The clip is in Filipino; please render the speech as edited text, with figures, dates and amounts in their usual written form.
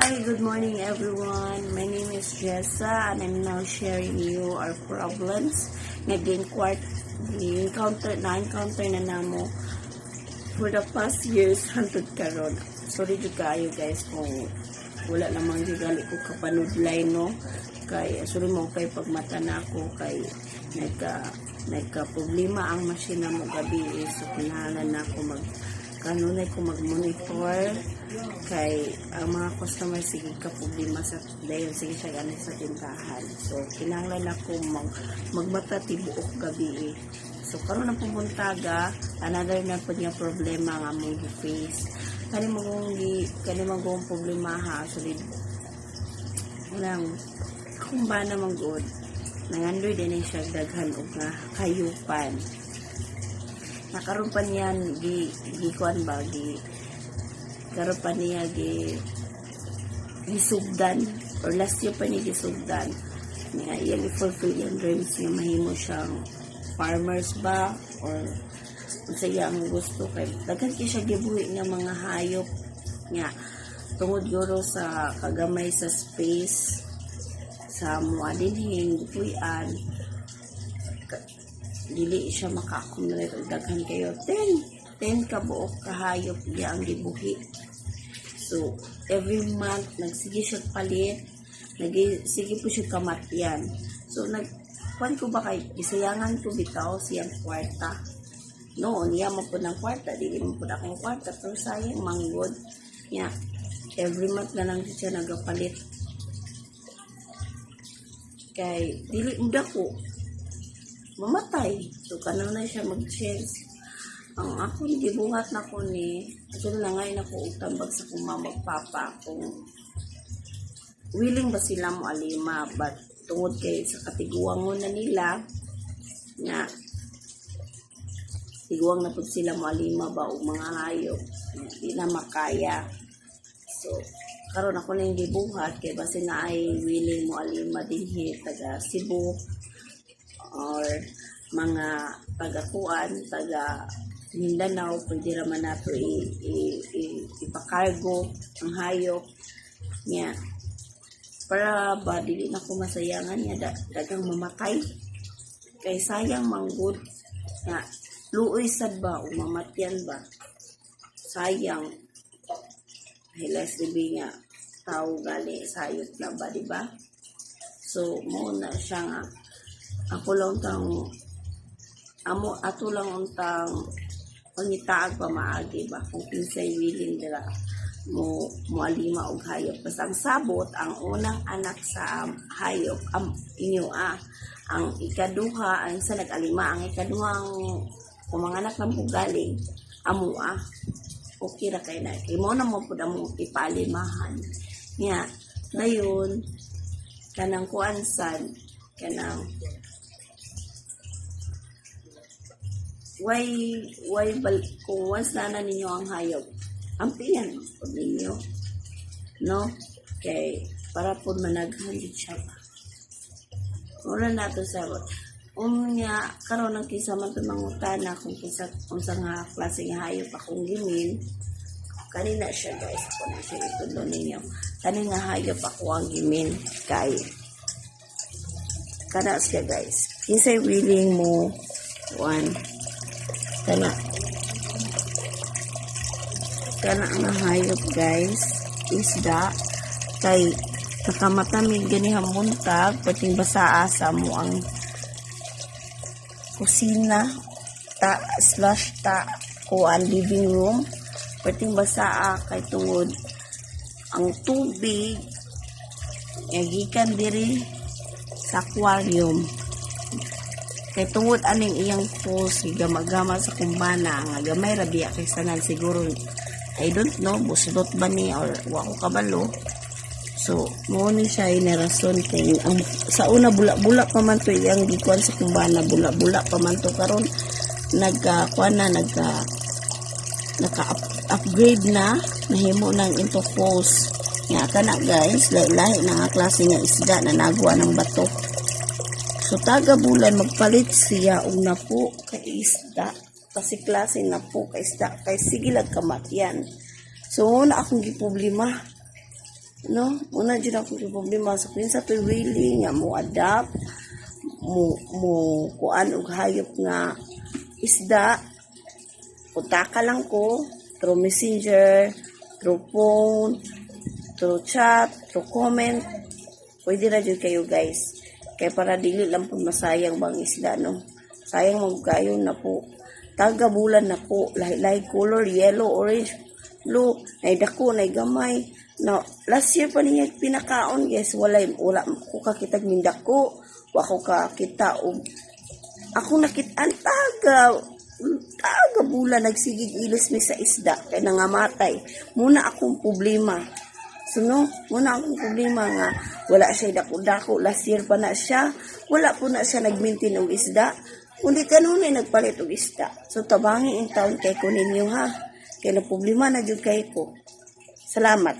Hi, good morning everyone. My name is Jessa and I'm now sharing you our problems na encounter na namo for the past years hangtod karon. Sorry jud kaayo guys kung wala namang gigali ko kapanudlay no. Kay sorry mo kay pagmata na ako kay nagka problema ang masina mo gabi so kinahanglan na ako kanunay ko mag-monitor kay ang mga customer sige ka problema sa dayon sige siya ganin sa tindahan. So kinahanglan ako magmata tibuok gabi So karon na pumuntaga another na pud nga problema nga mong face. Kani magong problema ha so lang kung ba namang good nangandoy din siya daghan og nga kayupan. Nakaroon pa niyan gikuan ba karoon pa niya gisugdan or last year pa niya gisugdan niya iyang i-fulfill yung dreams niya mahimo siyang farmers ba or saya ang gusto kay daghan kay siya gibuhi nga mga hayop niya tungod guro sa kagamay sa space sa muadinhin buhian dili siya maka-accumulate og daghan kayo 10 ka buok kahayop niya ang gibuhi. So every month nagsige siya palit sige po siya kamatyan. So nagkuan ko ba kay isayangan ko bitaw siyang kwarta noon niya mo po ng kwarta dili mo po akong kwarta pero sayang manggod niya every month na lang siya nagapalit kay dili muda ko mamatay. So, kanunay siya mag-change. Ang ako, gibuhat na ko ni, actually na ngayon ako utambag sa kung mamagpapa kung willing ba sila mo alima, but tungod kay sa katiguangon na nila, na tiguang na po sila mo alima ba o mga hayop, hindi na makaya. So, karon ako na yung gibuhat, kay basi na ay willing mo alima din taga Cebu, or mga taga-kuan, taga Mindanao, pwede naman nato ipakargo ang hayop niya. Para ba, dili na ko masayangan niya, dagang mamatay. Kay sayang manggod nga, luoy sad ba, o mamatyan ba. Sayang. Hilas dibi nga, tao gali, sayot na ba, diba? So, muna siya nga, ako lang ato lang untang pangitaag pa maagi ba kung pinsay willing dira mo alima og hayop basta ang sabot ang unang anak sa hayop inyo ang ikaduha ang sa nag-alima ang ikaduhang kung mga anak ng pugaling amo okay ra kay na mo na mo pud amo ipalimahan niya ngayon kanang kuansan kanang kung once na ninyo ang hayop ampiyan po ninyo no kay para po managhan siya ba wala na to sabot unya karon ang kisa man to mangutana kung unsa nga klase nga hayop akong gimin kanina siya guys ako na siya itulo ninyo kani nga hayop ako ang gimin kay kana siya guys kinsay willing mo kana ang hayop guys isda kay nakamatamig ganihang muntag pating basaa sa mo ang kusina kuan living room pating basaa kay tungod ang tubig gikan diri sa aquarium kay tungod aning iyang pulse gama-gama sa kumbana nga gamay rabiya kay sanan siguro I don't know buslot ba ni or wa ko kabalo so mo ni siya inerason kay ang sa una bula pa man to iyang gikuan sa kumbana bula pa man to karon naka-upgrade na nahimo nang into pulse nga kana guys lahi na nga klase nga isda na nagwa ng bato. So taga bulan magpalit siya og napo kay isda kasi klase napo kay isda kay sigilag kamatyan. So na akong giproblema No, una dyan ako yung problema sa pinsa to really nga mo adapt mo kuan og hayop nga isda. Utaka lang ko through messenger, through phone, through chat, through comment. Pwede na dyan kayo guys. Kaya para dili lang po masayang bang isda, no? Sayang magkayon na po. Taga bulan na po. Lahi-lahi color, yellow, orange, blue. Nay dako, nay gamay. No, last year pa niya pinakaon, guys. Wala ko kakitag nindak ko. Wala ko kakita. Ako nakitaan taga bulan. Nagsigig ilis mi sa isda. Kaya nangamatay. Muna akong problema. So no, muna akong problema nga. Wala siya dako-dako. Last year pa na siya. Wala po na siya nag-maintain og isda. Kundi kanunay nagpalit og isda. So tabangin ang taon kay ko ninyo ha. Kaya na problema na jud kay ko. Salamat.